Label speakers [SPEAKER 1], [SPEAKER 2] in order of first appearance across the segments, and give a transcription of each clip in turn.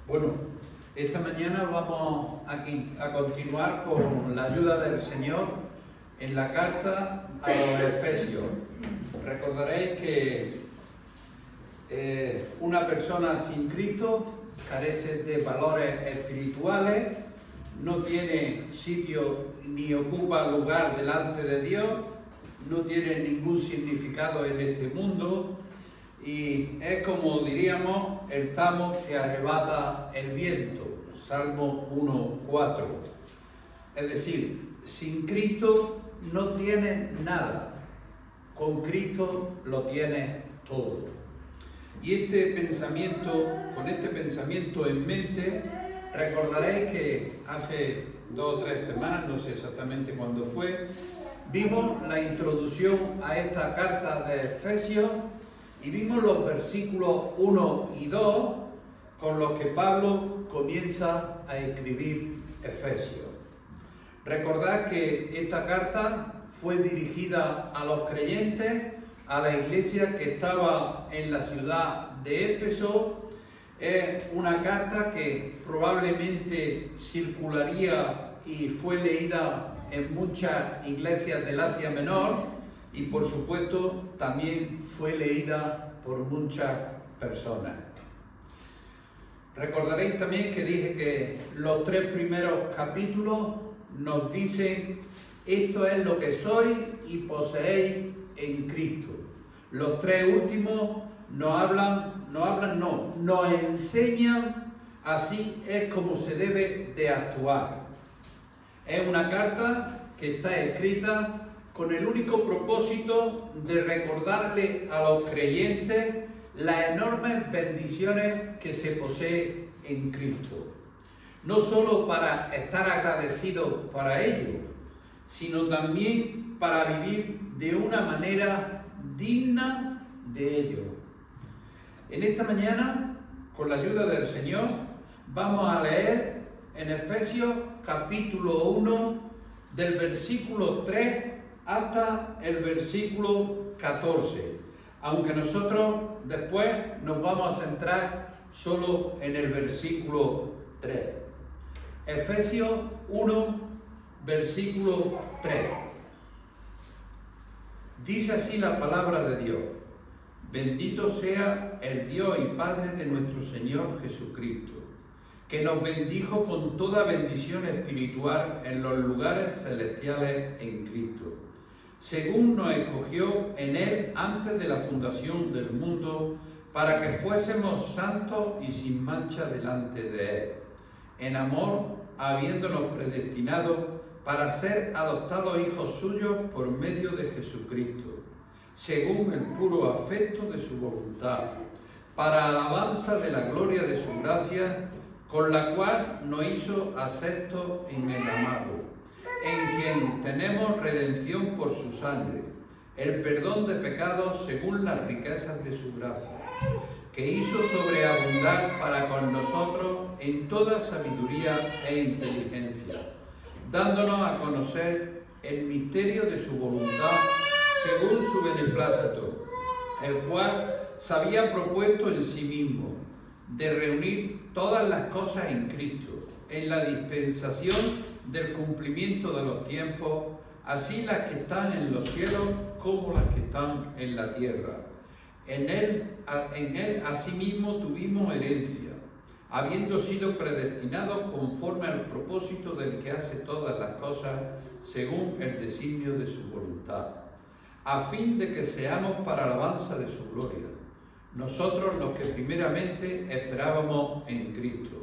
[SPEAKER 1] Bueno, esta mañana vamos a continuar con la ayuda del Señor en la carta a los Efesios. Recordaréis que una persona sin Cristo carece de valores espirituales, no tiene sitio ni ocupa lugar delante de Dios, no tiene ningún significado en este mundo y es como diríamos el tamo que arrebata el viento, Salmo 1:4. Es decir, sin Cristo no tiene nada, con Cristo lo tiene todo. Y con este pensamiento en mente, recordaréis que hace 2 o 3 semanas, no sé exactamente cuándo fue, vimos la introducción a esta carta de Efesios y vimos los versículos 1 y 2 con los que Pablo comienza a escribir Efesios. Recordad que esta carta fue dirigida a los creyentes, a la iglesia que estaba en la ciudad de Éfeso. Es una carta que probablemente circularía y fue leída en muchas iglesias del Asia Menor y por supuesto también fue leída por muchas personas. Recordaréis también que dije que los 3 primeros capítulos nos dicen: esto es lo que sois y poseéis en Cristo. Los 3 últimos nos enseñan así es como se debe de actuar. Es una carta que está escrita con el único propósito de recordarle a los creyentes las enormes bendiciones que se posee en Cristo. No solo para estar agradecidos para ello, sino también para vivir de una manera digna de ello. En esta mañana, con la ayuda del Señor, vamos a leer en Efesios capítulo 1, del versículo 3 hasta el versículo 14, aunque nosotros después nos vamos a centrar solo en el versículo 3. Efesios 1, versículo 3. Dice así la palabra de Dios: bendito sea el Dios y Padre de nuestro Señor Jesucristo, que nos bendijo con toda bendición espiritual en los lugares celestiales en Cristo, según nos escogió en Él antes de la fundación del mundo, para que fuésemos santos y sin mancha delante de Él, en amor, habiéndonos predestinado para ser adoptados hijos suyos por medio de Jesucristo, según el puro afecto de su voluntad, para alabanza de la gloria de su gracia, con la cual nos hizo aceptos en el amado, en quien tenemos redención por su sangre, el perdón de pecados según las riquezas de su gracia, que hizo sobreabundar para con nosotros en toda sabiduría e inteligencia, dándonos a conocer el misterio de su voluntad según su beneplácito, el cual se había propuesto en sí mismo, de reunir todas las cosas en Cristo, en la dispensación del cumplimiento de los tiempos, así las que están en los cielos como las que están en la tierra. En él asimismo tuvimos herencia, habiendo sido predestinados conforme al propósito del que hace todas las cosas según el designio de su voluntad, a fin de que seamos para alabanza de su gloria, nosotros los que primeramente esperábamos en Cristo.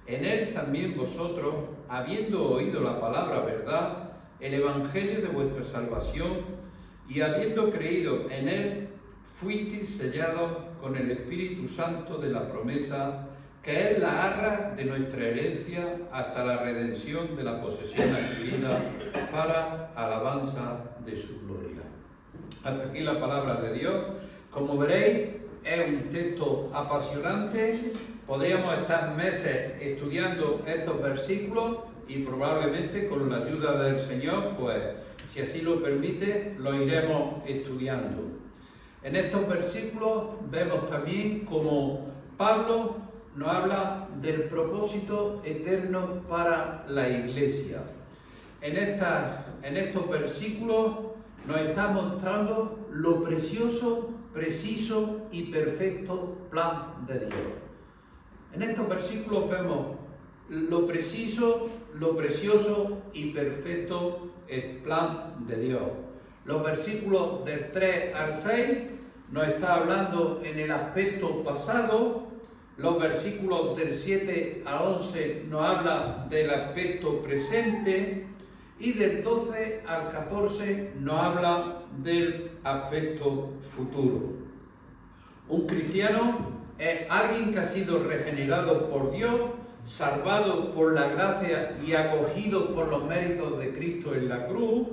[SPEAKER 1] En Él también vosotros, habiendo oído la palabra verdad, el evangelio de vuestra salvación, y habiendo creído en Él, fuisteis sellados con el Espíritu Santo de la promesa, que es la arra de nuestra herencia hasta la redención de la posesión adquirida para alabanza de su gloria. Hasta aquí la palabra de Dios. Como veréis, es un texto apasionante podríamos estar meses estudiando estos versículos y probablemente con la ayuda del Señor, pues si así lo permite, lo iremos estudiando. En estos versículos vemos también como Pablo nos habla del propósito eterno para la Iglesia. En estos versículos nos está mostrando lo precioso, preciso y perfecto plan de Dios. En estos versículos vemos lo preciso, lo precioso y perfecto el plan de Dios. Los versículos del 3 al 6 nos está hablando en el aspecto pasado. Los versículos del 7 al 11 nos habla del aspecto presente y del 12 al 14 nos habla del aspecto futuro. Un cristiano es alguien que ha sido regenerado por Dios, salvado por la gracia y acogido por los méritos de Cristo en la cruz.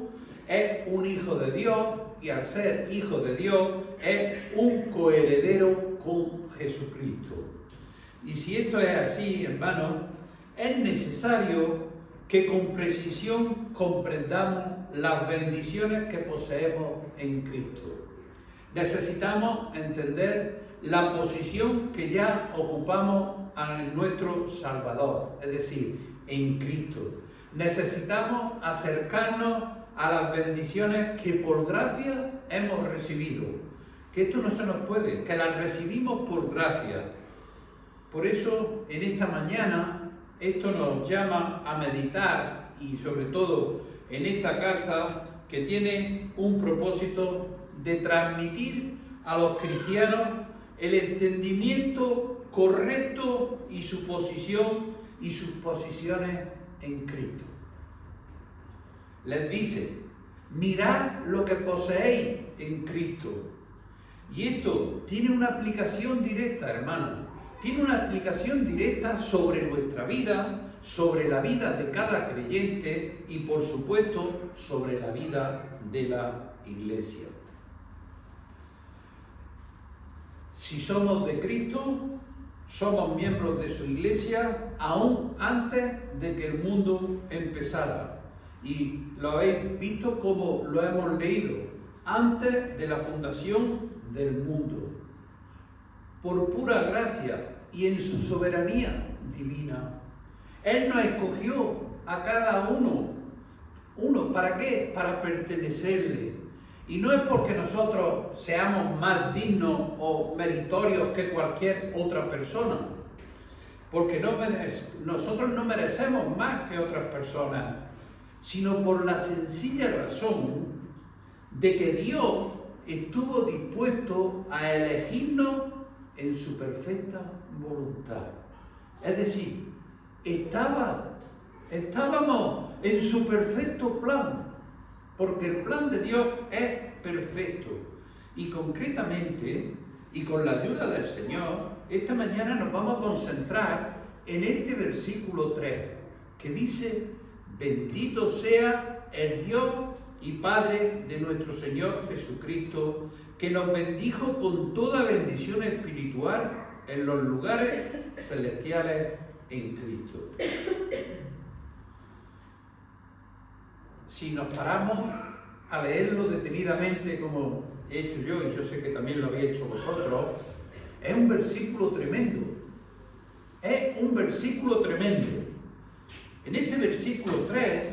[SPEAKER 1] Es un hijo de Dios y al ser hijo de Dios es un coheredero con Jesucristo. Y si esto es así, hermanos, es necesario que con precisión comprendamos las bendiciones que poseemos en Cristo. Necesitamos entender la posición que ya ocupamos en nuestro Salvador, es decir, en Cristo. Necesitamos acercarnos a las bendiciones que por gracia hemos recibido. Que esto no se nos puede, que las recibimos por gracia. Por eso, en esta mañana, esto nos llama a meditar y sobre todo en esta carta que tiene un propósito de transmitir a los cristianos el entendimiento correcto y su posición y sus posiciones en Cristo. Les dice, mirad lo que poseéis en Cristo. Y esto tiene una aplicación directa, hermano. Tiene una aplicación directa sobre nuestra vida, sobre la vida de cada creyente y, por supuesto, sobre la vida de la Iglesia. Si somos de Cristo, somos miembros de su Iglesia aún antes de que el mundo empezara. Y lo habéis visto como lo hemos leído, antes de la fundación del mundo. Por pura gracia y en su soberanía divina, Él nos escogió a cada uno. ¿Para qué? Para pertenecerle. Y no es porque nosotros seamos más dignos o meritorios que cualquier otra persona, porque nosotros no merecemos más que otras personas, sino por la sencilla razón de que Dios estuvo dispuesto a elegirnos en su perfecta voluntad. Es decir, estábamos en su perfecto plan, porque el plan de Dios es perfecto. Y concretamente, y con la ayuda del Señor, esta mañana nos vamos a concentrar en este versículo 3, que dice, bendito sea el Dios y Padre de nuestro Señor Jesucristo, que nos bendijo con toda bendición espiritual en los lugares celestiales en Cristo. Si nos paramos a leerlo detenidamente como he hecho yo, y yo sé que también lo habéis hecho vosotros, es un versículo tremendo. Es un versículo tremendo. En este versículo 3,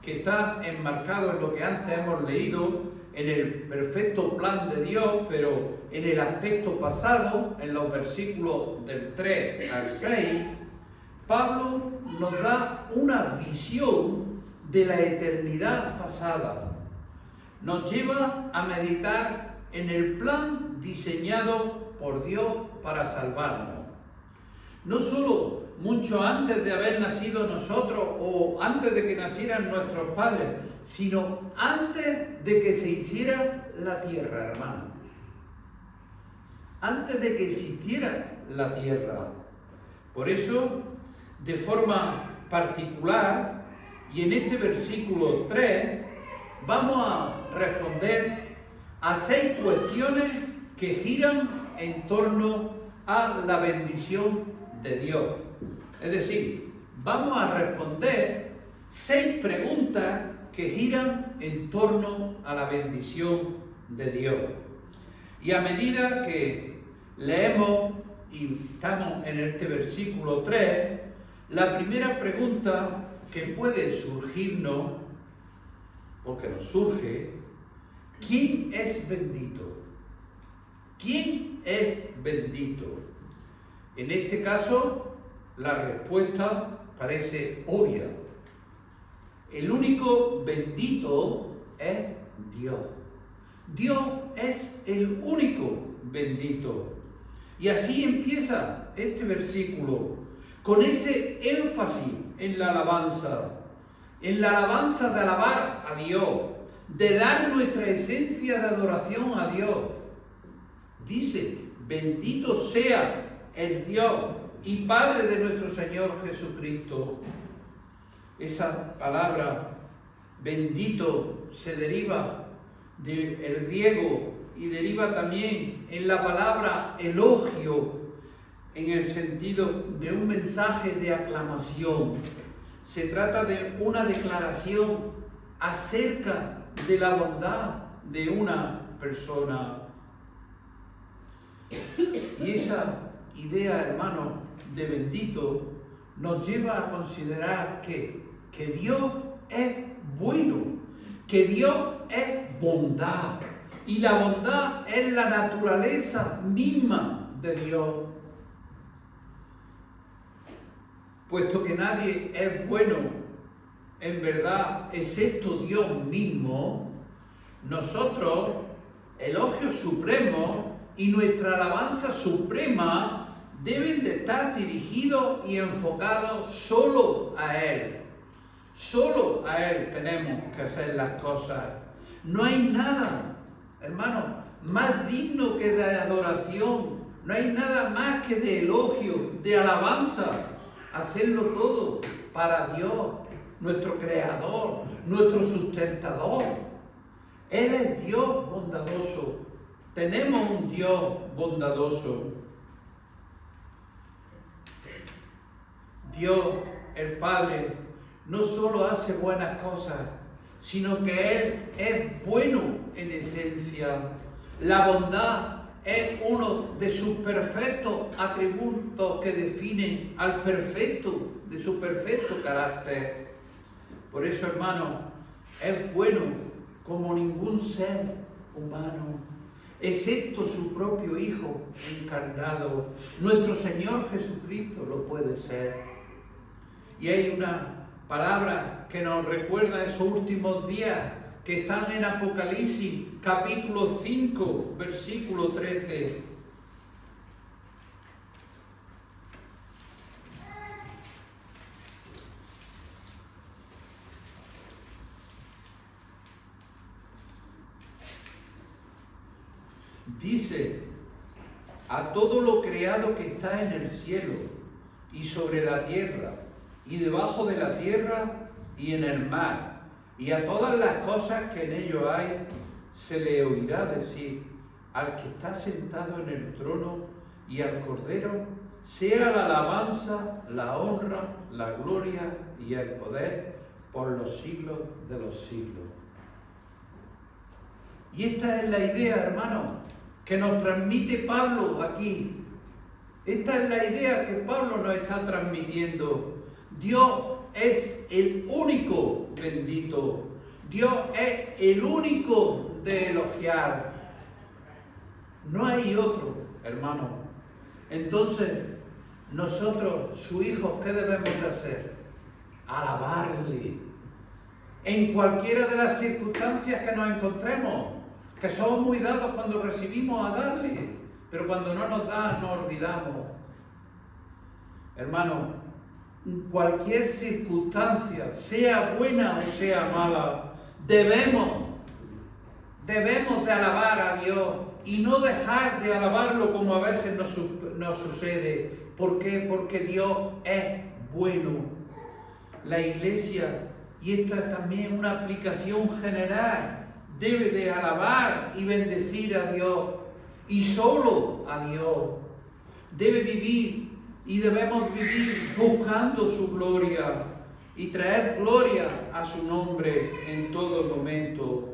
[SPEAKER 1] que está enmarcado en lo que antes hemos leído, en el perfecto plan de Dios, pero en el aspecto pasado, en los versículos del 3 al 6, Pablo nos da una visión de la eternidad pasada. Nos lleva a meditar en el plan diseñado por Dios para salvarnos. No solo mucho antes de haber nacido nosotros o antes de que nacieran nuestros padres, sino antes de que se hiciera la tierra, hermano. Antes de que existiera la tierra. Por eso, de forma particular, y en este versículo 3, vamos a responder a 6 cuestiones que giran en torno a la bendición de Dios. Es decir, vamos a responder 6 preguntas que giran en torno a la bendición de Dios. Y a medida que leemos y estamos en este versículo 3, la primera pregunta que puede surgirnos, porque nos surge, ¿quién es bendito? ¿Quién es bendito? En este caso, la respuesta parece obvia. El único bendito es Dios. Dios es el único bendito. Y así empieza este versículo, con ese énfasis en la alabanza de alabar a Dios, de dar nuestra esencia de adoración a Dios. Dice, bendito sea el Dios y Padre de nuestro Señor Jesucristo. Esa palabra bendito se deriva del griego y deriva también en la palabra elogio, en el sentido de un mensaje de aclamación. Se trata de una declaración acerca de la bondad de una persona. Y esa idea, hermano, de bendito nos lleva a considerar que Dios es bueno, que Dios es bondad, y la bondad es la naturaleza misma de Dios. Puesto que nadie es bueno en verdad excepto Dios mismo, nosotros, elogio supremo y nuestra alabanza suprema deben de estar dirigidos y enfocados solo a Él. Solo a Él tenemos que hacer las cosas. No hay nada, hermano, más digno que de adoración. No hay nada más que de elogio, de alabanza. Hacerlo todo para Dios, nuestro Creador, nuestro sustentador. Él es Dios bondadoso. Tenemos un Dios bondadoso. Dios, el Padre, no solo hace buenas cosas, sino que Él es bueno en esencia. La bondad es uno de sus perfectos atributos que definen al perfecto, de su perfecto carácter. Por eso, hermano, es bueno como ningún ser humano, excepto su propio Hijo encarnado. Nuestro Señor Jesucristo lo puede ser. Y hay una palabra que nos recuerda esos últimos días que están en Apocalipsis, capítulo 5, versículo 13. Dice, a todo lo creado que está en el cielo y sobre la tierra y debajo de la tierra y en el mar, y a todas las cosas que en ello hay, se le oirá decir al que está sentado en el trono y al Cordero, sea la alabanza, la honra, la gloria y el poder por los siglos de los siglos. Y esta es la idea, hermano, que nos transmite Pablo aquí. Esta es la idea que Pablo nos está transmitiendo. Dios es el único bendito. Dios es el único de elogiar. No hay otro, hermano. Entonces, nosotros, sus hijos, ¿qué debemos de hacer? Alabarle. En cualquiera de las circunstancias que nos encontremos, que somos muy dados cuando recibimos a darle, pero cuando no nos da, nos olvidamos. Hermano, en cualquier circunstancia, sea buena o sea mala, debemos de alabar a Dios y no dejar de alabarlo como a veces nos sucede. ¿Por qué? Porque Dios es bueno. La Iglesia, y esto es también una aplicación general, debe de alabar y bendecir a Dios, y solo a Dios. Debe vivir y debemos vivir buscando su gloria y traer gloria a su nombre en todo momento.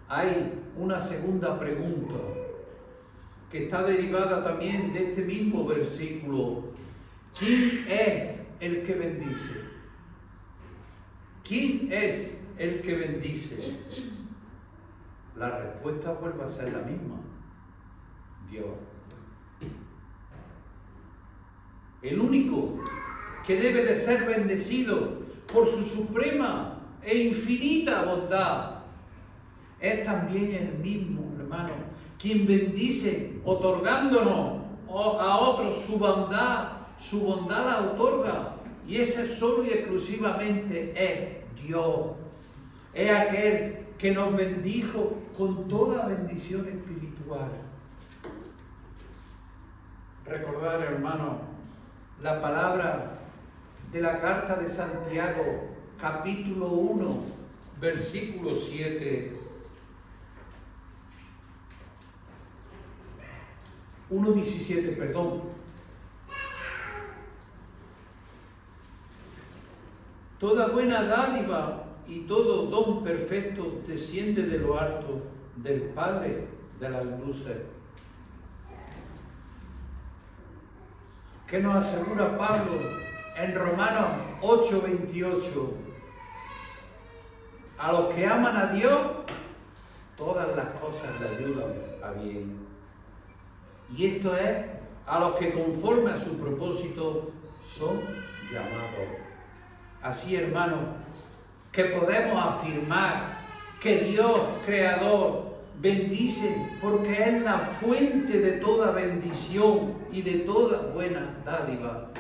[SPEAKER 1] Hay una segunda pregunta que está derivada también de este mismo versículo. ¿Quién es el que bendice? ¿Quién es el que bendice? La respuesta vuelve a ser la misma: Dios. El único que debe de ser bendecido por su suprema e infinita bondad es también el mismo, hermano, quien bendice otorgándonos a otros su bondad la otorga, y ese solo y exclusivamente es Dios. Es aquel que nos bendijo con toda bendición espiritual. Recordar, hermano, la palabra de la carta de Santiago, capítulo 1, versículo 7. 1:17, perdón. Toda buena dádiva y todo don perfecto desciende de lo alto, del Padre de las luces. ¿Qué nos asegura Pablo en Romanos 8:28? A los que aman a Dios, todas las cosas le ayudan a bien. Y esto es a los que conforme a su propósito son llamados. Así, hermano, que podemos afirmar que Dios, Creador, bendice porque es la fuente de toda bendición y de toda buena dádiva.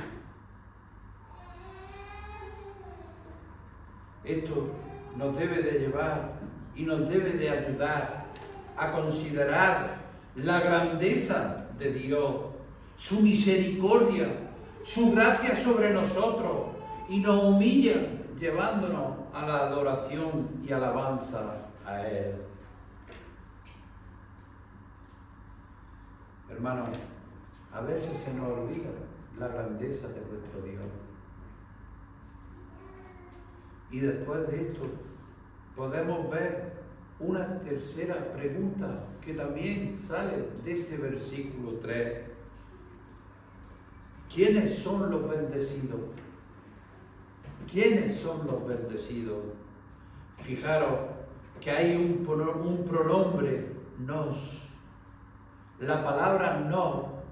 [SPEAKER 1] Esto nos debe de llevar y nos debe de ayudar a considerar la grandeza de Dios, su misericordia, su gracia sobre nosotros, y nos humilla llevándonos a la adoración y alabanza a Él. Hermanos, a veces se nos olvida la grandeza de nuestro Dios. Y después de esto podemos ver una tercera pregunta que también sale de este versículo 3. ¿Quiénes son los bendecidos? ¿Quiénes son los bendecidos? Fijaros que hay un pronombre, nos. La palabra no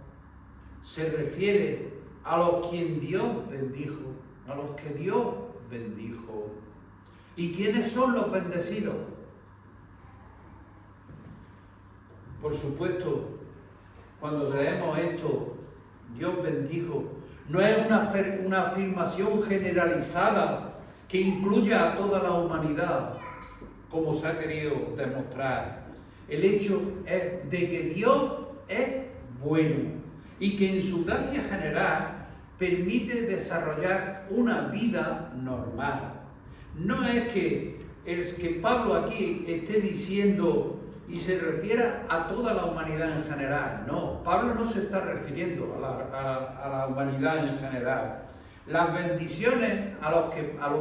[SPEAKER 1] se refiere a los quien Dios bendijo, a los que Dios bendijo. ¿Y quiénes son los bendecidos? Por supuesto, cuando leemos esto, Dios bendijo, no es una afirmación generalizada que incluya a toda la humanidad, como se ha querido demostrar. El hecho es de que Dios es bueno y que en su gracia general permite desarrollar una vida normal. No es que Pablo aquí esté diciendo y se refiera a toda la humanidad en general. No, Pablo no se está refiriendo a la humanidad en general. Las bendiciones a lo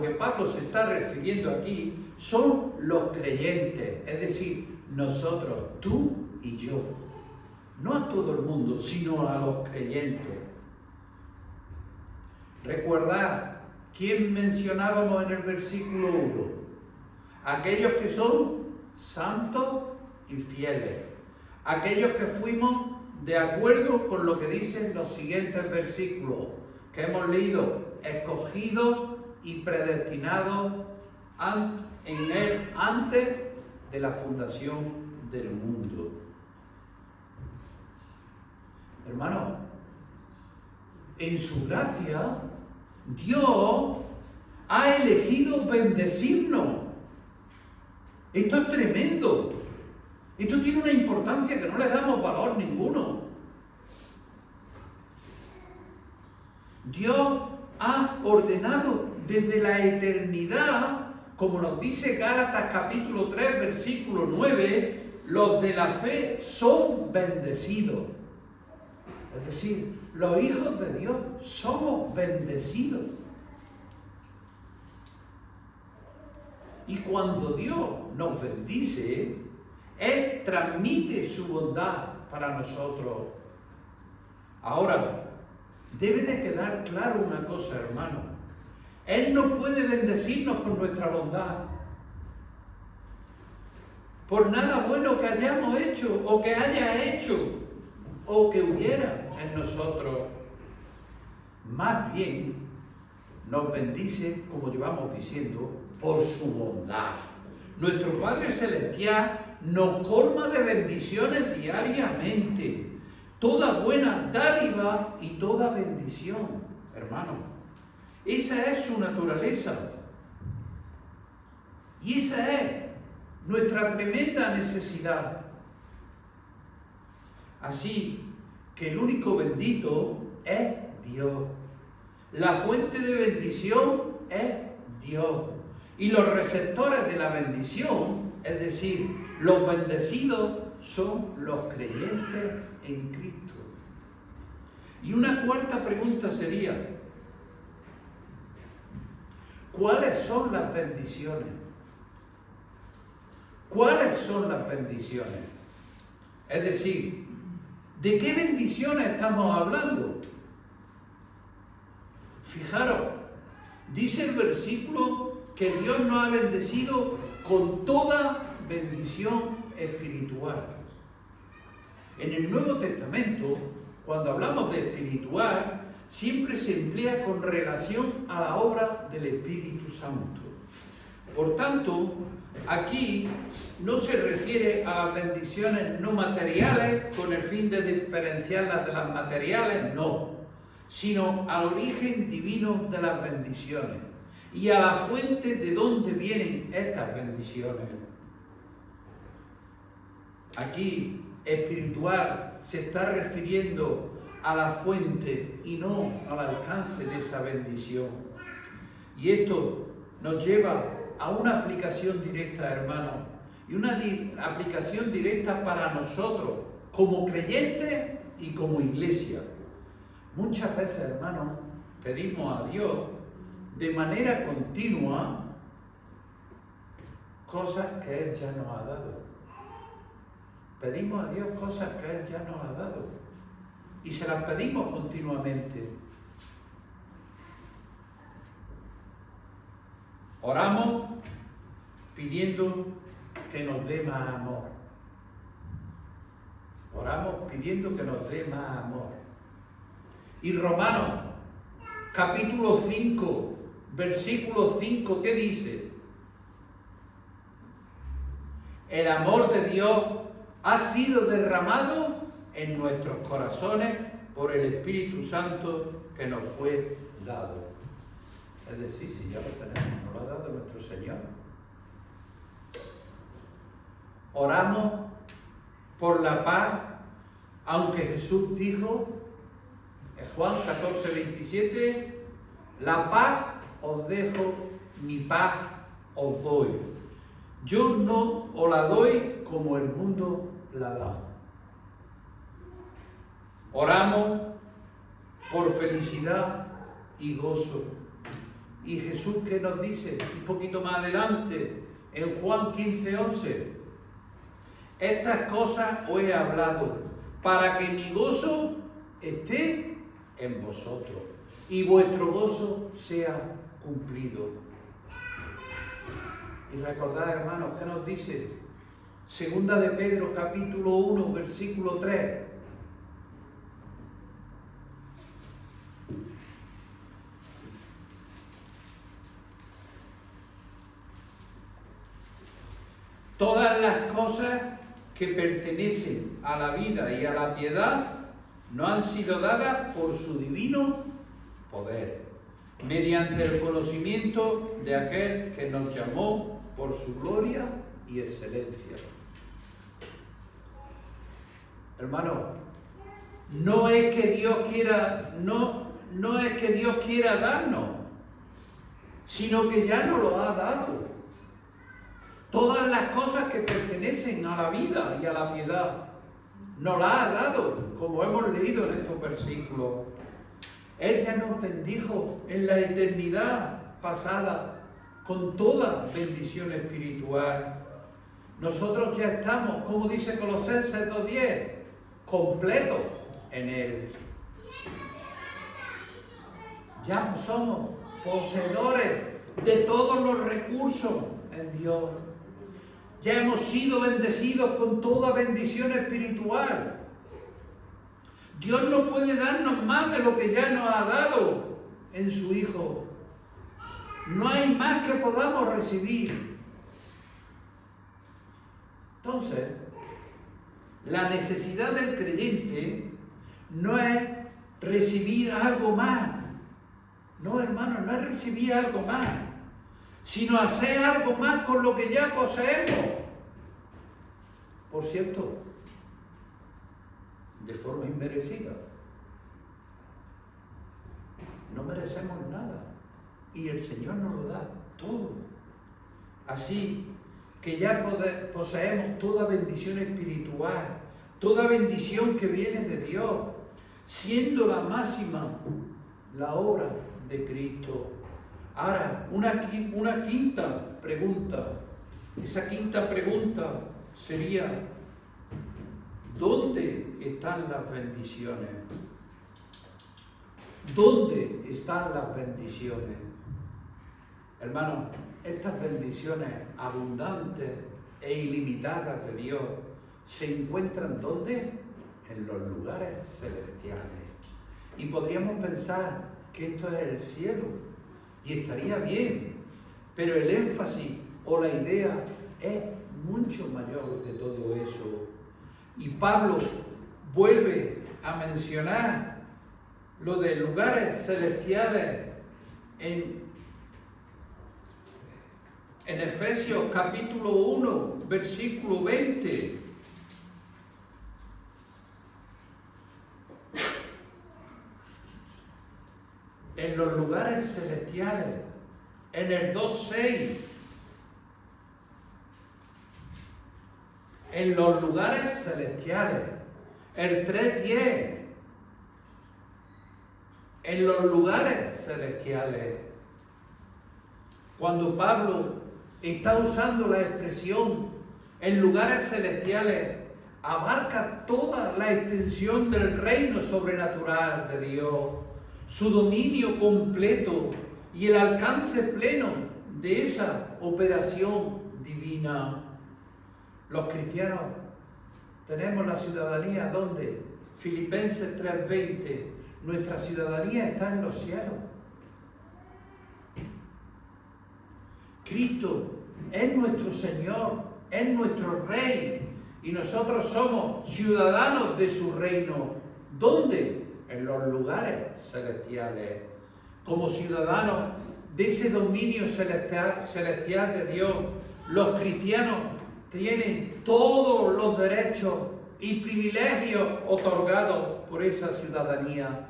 [SPEAKER 1] que Pablo se está refiriendo aquí son los creyentes, es decir, nosotros, tú y yo. No a todo el mundo, sino a los creyentes. Recordad quién mencionábamos en el versículo 1. Aquellos que son santos y fieles. Aquellos que fuimos de acuerdo con lo que dicen los siguientes versículos que hemos leído: escogidos y predestinados en Él antes de la fundación del mundo. Hermano, en su gracia, Dios ha elegido bendecirnos. Esto es tremendo. Esto tiene una importancia que no le damos valor ninguno. Dios ha ordenado desde la eternidad, como nos dice Gálatas capítulo 3, versículo 9, los de la fe son bendecidos. Es decir, los hijos de Dios somos bendecidos. Y cuando Dios nos bendice, Él transmite su bondad para nosotros. Ahora, debe de quedar claro una cosa, hermano. Él no puede bendecirnos por nuestra bondad, por nada bueno que hayamos hecho, o que haya hecho, o que hubiera en nosotros. Más bien, nos bendice, como llevamos diciendo, por su bondad. Nuestro Padre Celestial nos colma de bendiciones diariamente. Toda buena dádiva y toda bendición, hermano. Esa es su naturaleza. Y esa es nuestra tremenda necesidad. Así que el único bendito es Dios. La fuente de bendición es Dios. Y los receptores de la bendición, es decir, los bendecidos, son los creyentes en Cristo. Y una cuarta pregunta sería, ¿cuáles son las bendiciones? ¿Cuáles son las bendiciones? Es decir, ¿de qué bendiciones estamos hablando? Fijaros, dice el versículo que Dios nos ha bendecido con toda bendición espiritual. En el Nuevo Testamento, cuando hablamos de espiritual, siempre se emplea con relación a la obra del Espíritu Santo. Por tanto, aquí no se refiere a las bendiciones no materiales con el fin de diferenciarlas de las materiales, no, sino al origen divino de las bendiciones y a la fuente de donde vienen estas bendiciones. Aquí, espiritual se está refiriendo a la fuente y no al alcance de esa bendición. Y esto nos lleva a una aplicación directa, hermanos, y una aplicación directa para nosotros como creyentes y como iglesia. Muchas veces, hermanos, pedimos a Dios de manera continua cosas que Él ya nos ha dado. Pedimos a Dios cosas que Él ya nos ha dado y se las pedimos continuamente. Oramos pidiendo que nos dé más amor. Oramos pidiendo que nos dé más amor. Y Romanos, capítulo 5, versículo 5, ¿qué dice? El amor de Dios ha sido derramado en nuestros corazones por el Espíritu Santo que nos fue dado. Es decir, si ya lo tenemos, nos lo ha dado nuestro Señor. Oramos por la paz, aunque Jesús dijo, en Juan 14, 27, la paz os dejo, mi paz os doy. Yo no os la doy como el mundo la da. Oramos por felicidad y gozo. Y Jesús, ¿qué nos dice? Un poquito más adelante, en Juan 15, 11. Estas cosas os he hablado, para que mi gozo esté en vosotros y vuestro gozo sea cumplido. Y recordad, hermanos, ¿qué nos dice? Segunda de Pedro, capítulo 1, versículo 3. Todas las cosas que pertenecen a la vida y a la piedad nos han sido dadas por su divino poder, mediante el conocimiento de aquel que nos llamó por su gloria y excelencia. Hermano, no es que Dios quiera, no es que Dios quiera darnos, sino que ya nos lo ha dado. Todas las cosas que pertenecen a la vida y a la piedad. nos la ha dado, como hemos leído en estos versículos. Él ya nos bendijo en la eternidad pasada con toda bendición espiritual. Nosotros ya estamos, como dice Colosenses 2:10, completos en Él. Ya somos poseedores de todos los recursos en Dios. Ya hemos sido bendecidos con toda bendición espiritual. Dios no puede darnos más de lo que ya nos ha dado en su Hijo. No hay más que podamos recibir. Entonces, la necesidad del creyente no es recibir algo más. No, hermano, no es recibir algo más, sino hacer algo más con lo que ya poseemos. Por cierto, de forma inmerecida. No merecemos nada y el Señor nos lo da todo. Así que ya poseemos toda bendición espiritual, toda bendición que viene de Dios, siendo la máxima la obra de Cristo. Ahora, una quinta pregunta. Esa quinta pregunta sería: ¿dónde están las bendiciones? ¿Dónde están las bendiciones? Hermanos, estas bendiciones abundantes e ilimitadas de Dios se encuentran ¿dónde? En los lugares celestiales. Y podríamos pensar que esto es el cielo, y estaría bien, pero el énfasis o la idea es mucho mayor de todo eso. Y Pablo vuelve a mencionar lo de lugares celestiales en Efesios capítulo 1, versículo 20. En los lugares celestiales, en el 2:6, en los lugares celestiales, el 3:10, en los lugares celestiales. Cuando Pablo está usando la expresión en lugares celestiales, abarca toda la extensión del reino sobrenatural de Dios, su dominio completo y el alcance pleno de esa operación divina. Los cristianos tenemos la ciudadanía, ¿dónde? Filipenses 3:20, nuestra ciudadanía está en los cielos. Cristo es nuestro Señor, es nuestro Rey, y nosotros somos ciudadanos de su reino. ¿Dónde? En los lugares celestiales. Como ciudadanos de ese dominio celestial de Dios, los cristianos tienen todos los derechos y privilegios otorgados por esa ciudadanía.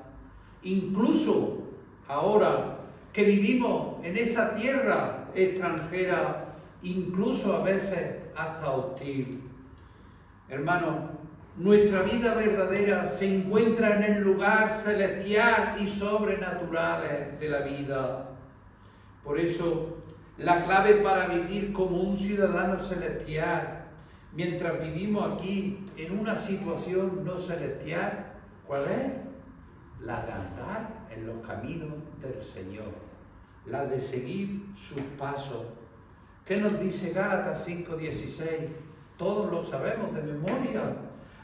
[SPEAKER 1] Incluso ahora que vivimos en esa tierra extranjera, incluso a veces hasta hostil. Hermanos, nuestra vida verdadera se encuentra en el lugar celestial y sobrenatural de la vida. Por eso, la clave para vivir como un ciudadano celestial, mientras vivimos aquí en una situación no celestial, ¿cuál es? La de andar en los caminos del Señor, la de seguir sus pasos. ¿Qué nos dice Gálatas 5:16? Todos lo sabemos de memoria.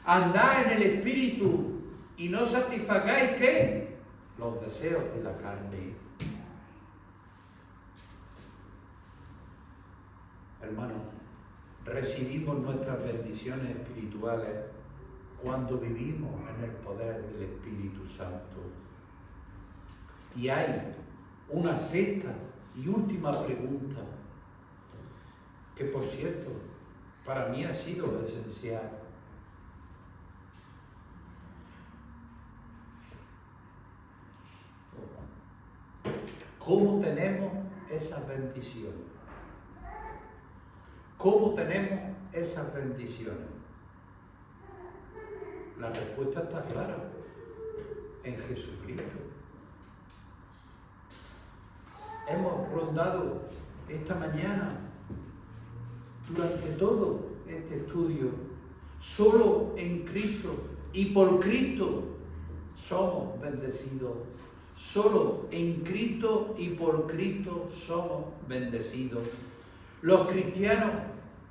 [SPEAKER 1] Andad en el Espíritu y no satisfagáis, ¿qué? Los deseos de la carne. Hermanos, recibimos nuestras bendiciones espirituales cuando vivimos en el poder del Espíritu Santo. Y hay una sexta y última pregunta, que por cierto, para mí ha sido esencial. ¿Cómo tenemos esas bendiciones? ¿Cómo tenemos esas bendiciones? La respuesta está clara, en Jesucristo. Hemos rondado esta mañana, durante todo este estudio, solo en Cristo y por Cristo somos bendecidos. Solo en Cristo y por Cristo somos bendecidos. Los cristianos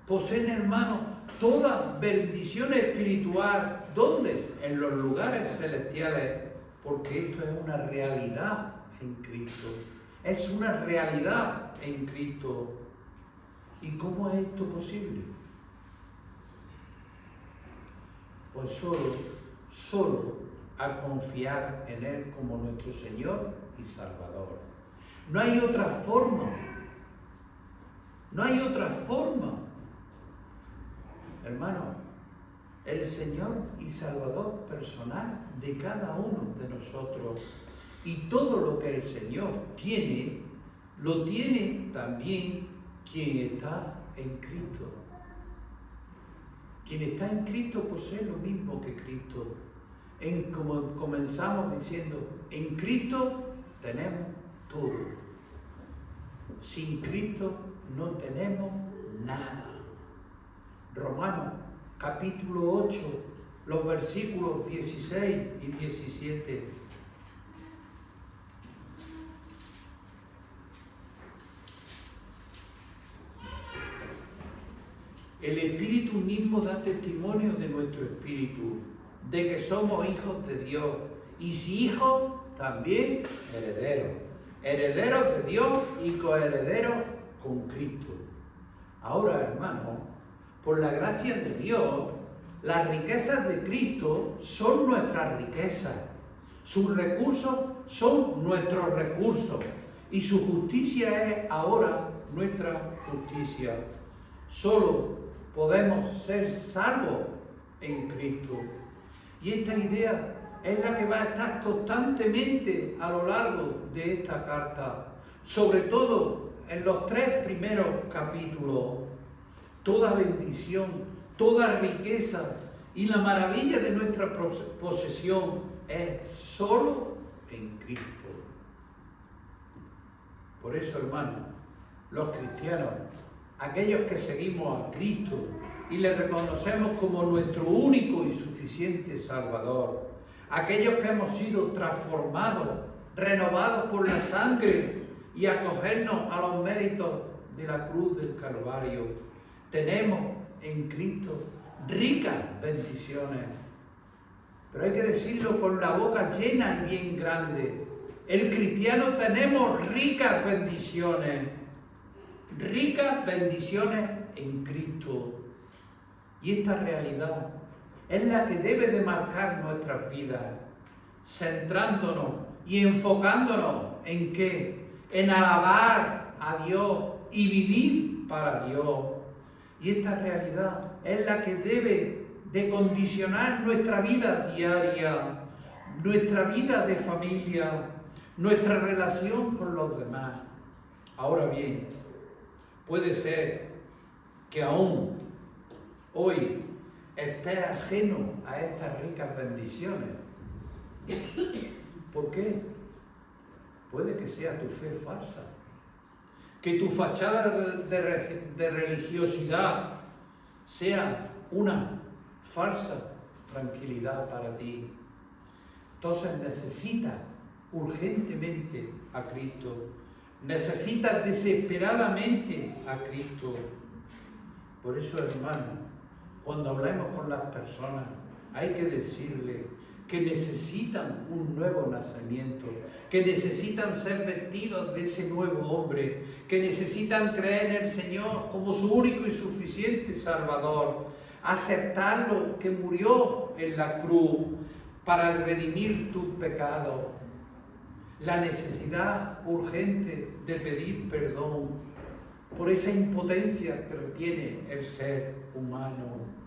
[SPEAKER 1] poseen, hermanos, toda bendición espiritual. ¿Dónde? En los lugares celestiales, porque esto es una realidad en Cristo. Es una realidad en Cristo. ¿Y cómo es esto posible? Pues solo al confiar en Él como nuestro Señor y Salvador. No hay otra forma. No hay otra forma. Hermano, el Señor y Salvador personal de cada uno de nosotros. Y todo lo que el Señor tiene, lo tiene también quien está en Cristo. Quien está en Cristo posee lo mismo que Cristo. Como comenzamos diciendo, en Cristo tenemos todo. Sin Cristo no tenemos nada. Romanos capítulo 8, los versículos 16 y 17. El Espíritu mismo da testimonio de nuestro espíritu, de que somos hijos de Dios, y si hijos, también herederos, herederos de Dios y coherederos con Cristo. Ahora, hermanos, por la gracia de Dios, las riquezas de Cristo son nuestras riquezas, sus recursos son nuestros recursos, y su justicia es ahora nuestra justicia. Solo podemos ser salvos en Cristo. Y esta idea es la que va a estar constantemente a lo largo de esta carta, sobre todo en los 3 primeros capítulos. Toda bendición, toda riqueza y la maravilla de nuestra posesión es solo en Cristo. Por eso, hermanos, los cristianos, aquellos que seguimos a Cristo y le reconocemos como nuestro único y suficiente Salvador, aquellos que hemos sido transformados, renovados por la sangre y acogernos a los méritos de la cruz del Calvario, tenemos en Cristo ricas bendiciones. Pero hay que decirlo con la boca llena y bien grande. El cristiano tenemos ricas bendiciones en Cristo. Y esta realidad es la que debe de marcar nuestras vidas, centrándonos y enfocándonos en ¿qué? En alabar a Dios y vivir para Dios. Y esta realidad es la que debe de condicionar nuestra vida diaria, nuestra vida de familia, nuestra relación con los demás. Ahora bien, puede ser que aún hoy estés ajeno a estas ricas bendiciones. ¿Por qué? Puede que sea tu fe falsa, que tu fachada de religiosidad sea una falsa tranquilidad para ti. Entonces necesitas urgentemente a Cristo, necesitas desesperadamente a Cristo. Por eso, hermano, cuando hablemos con las personas, hay que decirles que necesitan un nuevo nacimiento, que necesitan ser vestidos de ese nuevo hombre, que necesitan creer en el Señor como su único y suficiente Salvador, aceptarlo que murió en la cruz para redimir tus pecados, la necesidad urgente de pedir perdón por esa impotencia que tiene el ser humano.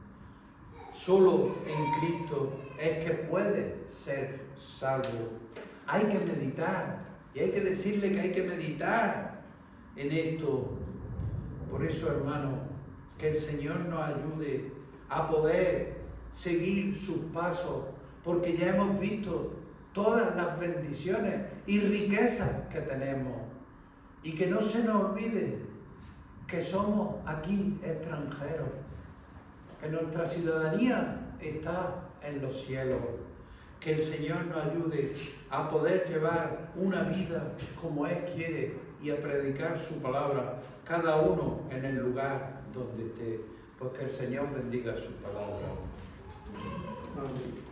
[SPEAKER 1] Solo en Cristo es que puede ser salvo. Hay que meditar y hay que decirle que hay que meditar en esto. Por eso, hermano, que el Señor nos ayude a poder seguir sus pasos, porque ya hemos visto todas las bendiciones y riquezas que tenemos. Y que no se nos olvide que somos aquí extranjeros, que nuestra ciudadanía está en los cielos. Que el Señor nos ayude a poder llevar una vida como Él quiere y a predicar su palabra, cada uno en el lugar donde esté. Pues que el Señor bendiga su palabra.
[SPEAKER 2] Amén.